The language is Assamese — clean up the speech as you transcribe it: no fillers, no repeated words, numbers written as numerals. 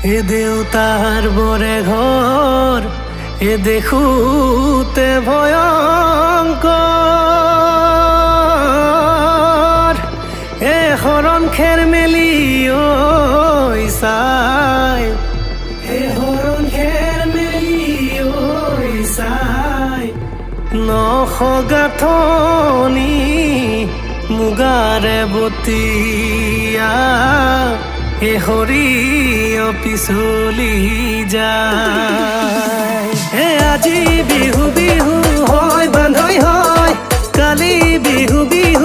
এ দেউতার বরে ঘর এ দেখুতে ভয়ঙ্কর এ হরণ খের মেলি ওই সাই এ হরণ খের মেলি ওই সাই নখ গাঁথনি মুগারে বতিয়া এ হরি পিছলি যায় হে আজি বিহু বিহু হয় বান্ধৈ হয় কালি বিহু বিহু